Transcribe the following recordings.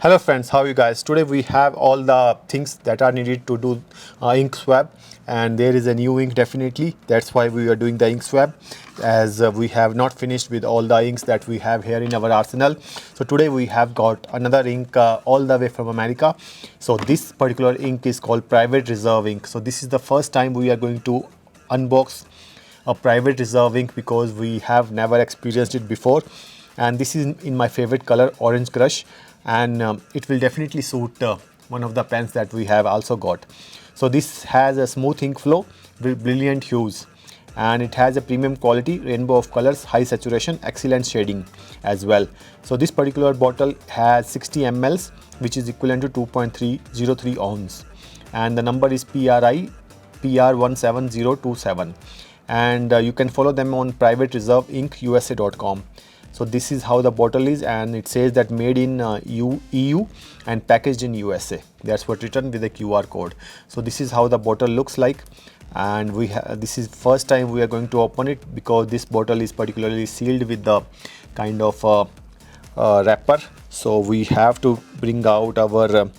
Hello friends, how are you guys? Today we have all the things that are needed to do ink swab, and there is a new ink definitely. That's why we are doing the ink swab, as we have not finished with all the inks that we have here in our arsenal. So today we have got another ink all the way from America. So this particular ink is called Private Reserve ink. So this is the first time we are going to unbox a Private Reserve ink because we have never experienced it before. And this is in my favorite color, Orange Crush, and it will definitely suit one of the pens that we have also got. So this has a smooth ink flow with brilliant hues, and it has a premium quality, rainbow of colors, high saturation, excellent shading as well. So this particular bottle has 60 ml, which is equivalent to 2.303 ounce, and the number is PR17027, and you can follow them on privatereserveinkusa.com. So this is how the bottle is, and it says that made in EU and packaged in USA. That's what written with the QR code. So this is how the bottle looks like, and this is first time we are going to open it because this bottle is particularly sealed with the kind of wrapper. So we have to bring out our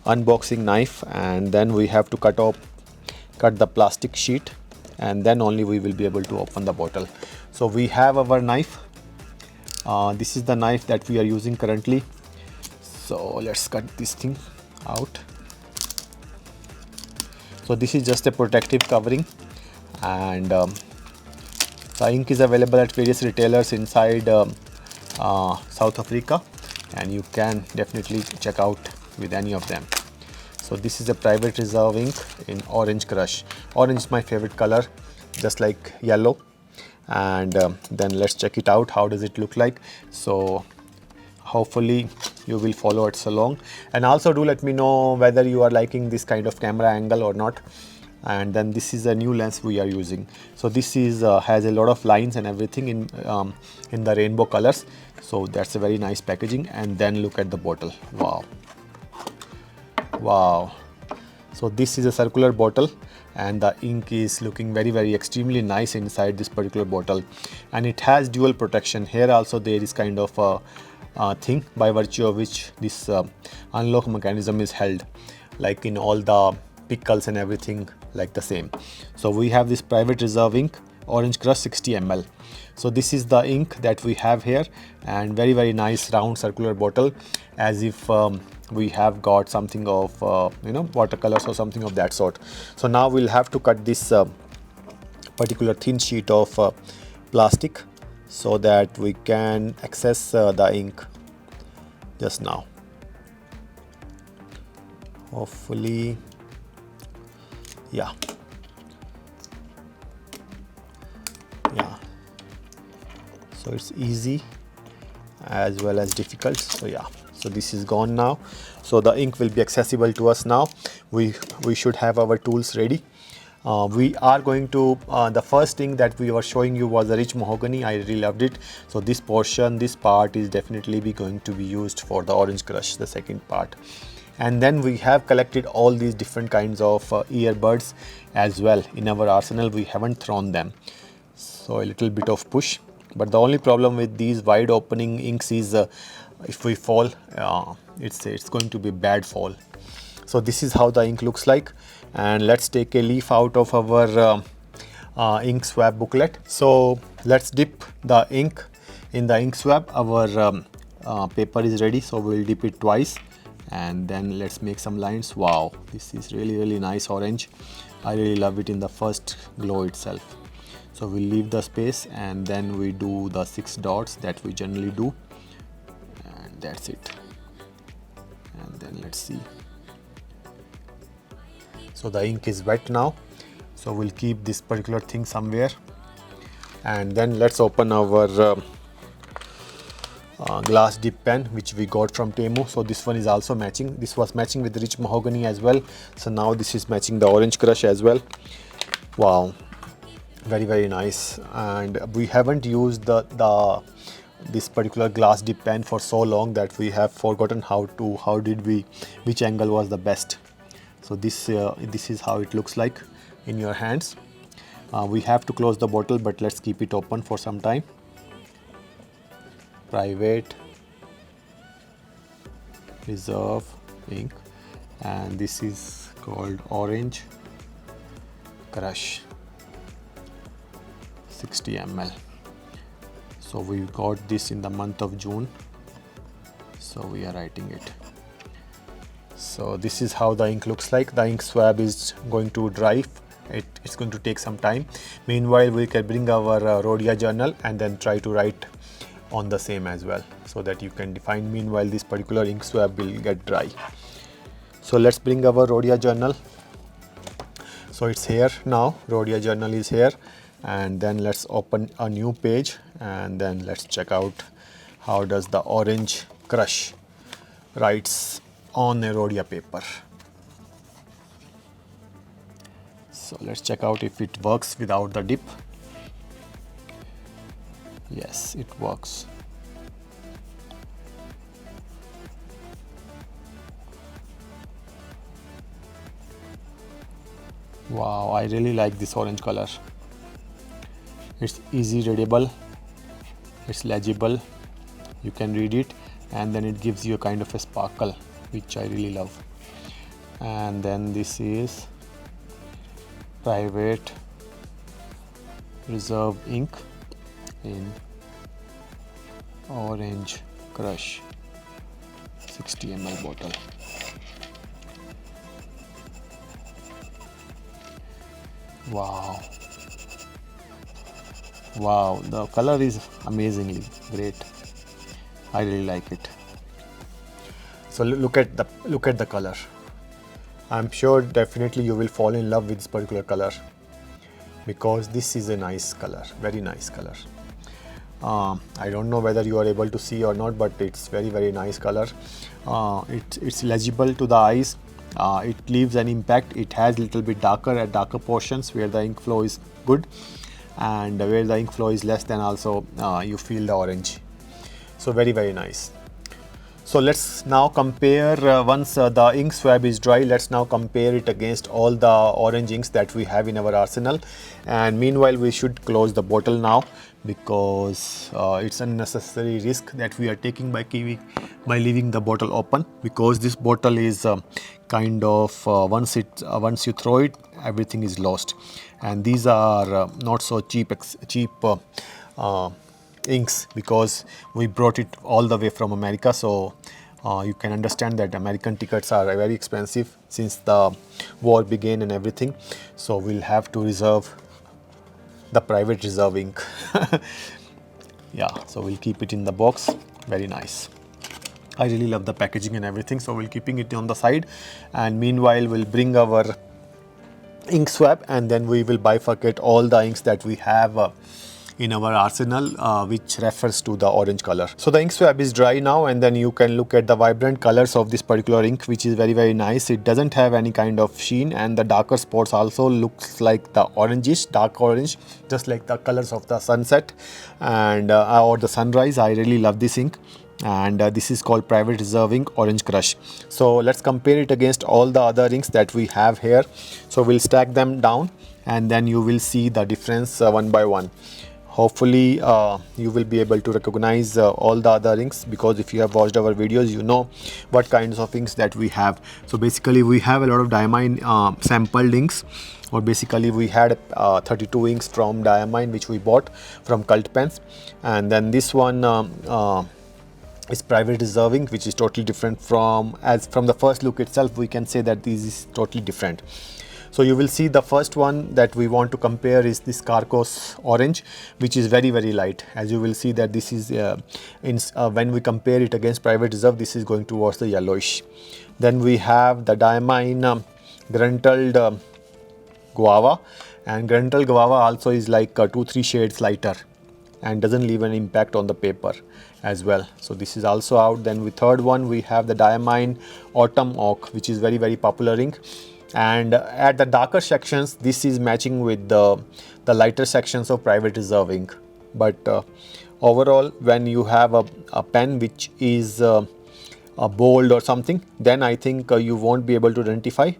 unboxing knife, and then we have to cut the plastic sheet, and then only we will be able to open the bottle. So we have our knife. This is the knife that we are using currently. So let's cut this thing out. So this is just a protective covering, and the ink is available at various retailers inside South Africa, and you can definitely check out with any of them. So this is a Private Reserve ink in Orange Crush. Orange is my favorite color, just like yellow. And then let's check it out. How does it look like? So hopefully you will follow it along, and also do let me know whether you are liking this kind of camera angle or not. And then this is a new lens we are using. So this is has a lot of lines and everything in the rainbow colors. So that's a very nice packaging. And then look at the bottle. Wow. So this is a circular bottle, and the ink is looking very extremely nice inside this particular bottle, and it has dual protection. Here also there is kind of a thing by virtue of which this unlock mechanism is held, like in all the pickles and everything like the same. So we have this Private Reserve ink Orange Crush 60 ml. So this is the ink that we have here, and very nice round circular bottle, as if we have got something of watercolors or something of that sort. So now we'll have to cut this particular thin sheet of plastic so that we can access the ink just now. Hopefully, yeah. So it's easy as well as difficult. So yeah, so this is gone now. So the ink will be accessible to us now. We should have our tools ready. We are going to the first thing that we were showing you was the rich mahogany. I really loved it. So this part is definitely going to be used for the Orange Crush, the second part. And then we have collected all these different kinds of earbuds as well in our arsenal. We haven't thrown them, so a little bit of push. But the only problem with these wide opening inks is if we fall, it's going to be bad fall. So this is how the ink looks like, and let's take a leaf out of our ink swab booklet. So let's dip the ink in the ink swab. Our paper is ready, so we'll dip it twice, and then let's make some lines. Wow, this is really nice orange. I really love it in the first glow itself. So we'll leave the space, and then we do the 6 dots that we generally do, and that's it. And then let's see. So the ink is wet now, so we'll keep this particular thing somewhere, and then let's open our glass dip pen, which we got from Temu. So this one is also matching. This was matching with the rich mahogany as well, so now this is matching the Orange Crush as well. Wow, very nice. And we haven't used this particular glass dip pen for so long that we have forgotten which angle was the best. So this is how it looks like in your hands. We have to close the bottle, but let's keep it open for some time. Private Reserve ink, and this is called Orange Crush 60 ml. So we got this in the month of June, so we are writing it. So this is how the ink looks like. The ink swab is going to dry. It's going to take some time. Meanwhile, we can bring our Rhodia journal and then try to write on the same as well, so that you can define. Meanwhile, this particular ink swab will get dry. So let's bring our Rhodia journal. So it's here now. Rhodia journal is here, and then let's open a new page and then let's check out how does the Orange Crush writes on a Rhodia paper. So let's check out if it works without the dip. Yes, it works. Wow, I really like this orange color. It's easy readable, it's legible, you can read it, and then it gives you a kind of a sparkle, which I really love. And then this is Private Reserve ink in Orange Crush 60 ml bottle. Wow. Wow, the color is amazingly great. I really like it. So look at the color. I'm sure definitely you will fall in love with this particular color, because this is a nice color, very nice color. I don't know whether you are able to see or not, but it's very nice color. It's legible to the eyes. It leaves an impact. It has little bit darker portions where the ink flow is good, and where the ink flow is less, then also you feel the orange. So very nice. So let's now compare, once the ink swab is dry, let's now compare it against all the orange inks that we have in our arsenal. And meanwhile, we should close the bottle now, because it's unnecessary risk that we are taking by leaving the bottle open, because this bottle is kind of once you throw it, everything is lost. And these are not so cheap inks, because we brought it all the way from America. So you can understand that American tickets are very expensive since the war began and everything. So we'll have to reserve the Private Reserve ink. Yeah, so we'll keep it in the box. Very nice. I really love the packaging and everything, so we'll keeping it on the side. And meanwhile, we'll bring our ink swab, and then we will bifurcate all the inks that we have in our arsenal, which refers to the orange color. So the ink swab is dry now, and then you can look at the vibrant colors of this particular ink, which is very nice. It doesn't have any kind of sheen, and the darker spots also looks like the orangish, dark orange, just like the colors of the sunset and or the sunrise. I really love this ink. And this is called Private Reserve ink Orange Crush. So let's compare it against all the other inks that we have here. So we'll stack them down, and then you will see the difference one by one. Hopefully you will be able to recognize all the other inks, because if you have watched our videos, you know what kinds of inks that we have. So basically we have a lot of diamine sampled inks, or basically we had 32 inks from diamine which we bought from Cult Pens. And then this one is Private Reserve ink, which is totally different from the first look itself. We can say that this is totally different. So you will see the first one that we want to compare is this Carcos Orange, which is very light. As you will see that this is when we compare it against Private Reserve, this is going towards the yellowish. Then we have the diamine Gruntled Guava, and Gruntled Guava also is like 2-3 shades lighter and doesn't leave an impact on the paper as well. So this is also out. Then with third one we have the diamine Autumn Oak, which is very popular ink. And at the darker sections, this is matching with the lighter sections of Private Reserve ink. But overall, when you have a pen which is bold or something, then I think you won't be able to identify.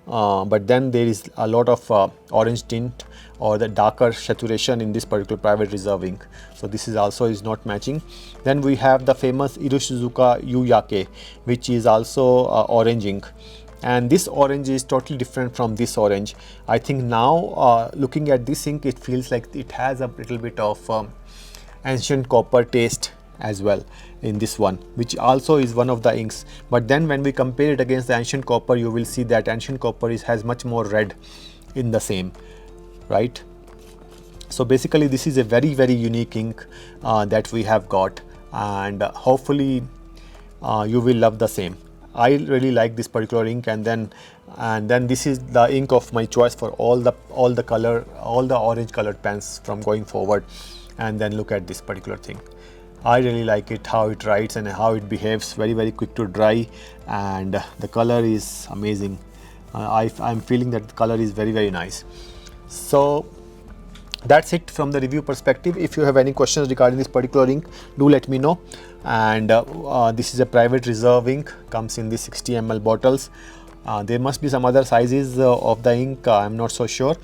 But then there is a lot of orange tint or the darker saturation in this particular private reserve ink. So this is also is not matching. Then we have the famous Iroshizuka Yuyake, which is also orange ink, and this orange is totally different from this orange. I think now looking at this ink, it feels like it has a little bit of ancient copper taste as well in this one, which also is one of the inks. But then when we compare it against the ancient copper, you will see that ancient copper has much more red in the same, right? So basically this is a very, very unique ink that we have got, and hopefully you will love the same. I really like this particular ink, and then this is the ink of my choice for all the orange colored pens from going forward. And then look at this particular thing. I really like it, how it writes and how it behaves. Very, very quick to dry, and the color is amazing. I'm feeling that the color is very, very nice. So that's it from the review perspective. If you have any questions regarding this particular ink, do let me know. And this is a private reserve ink, comes in the 60 ml bottles. There must be some other sizes of the ink, I'm not so sure,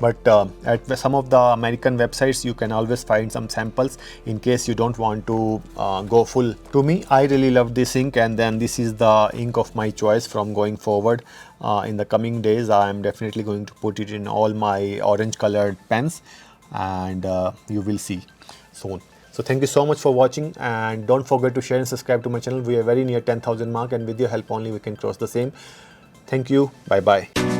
but at some of the American websites you can always find some samples in case you don't want to go full. To me, I really love this ink, and then this is the ink of my choice from going forward. In the coming days, I am definitely going to put it in all my orange colored pens, and you will see soon. So thank you so much for watching, and don't forget to share and subscribe to my channel. We are very near 10,000 mark, and with your help only we can cross the same. Thank you. Bye bye.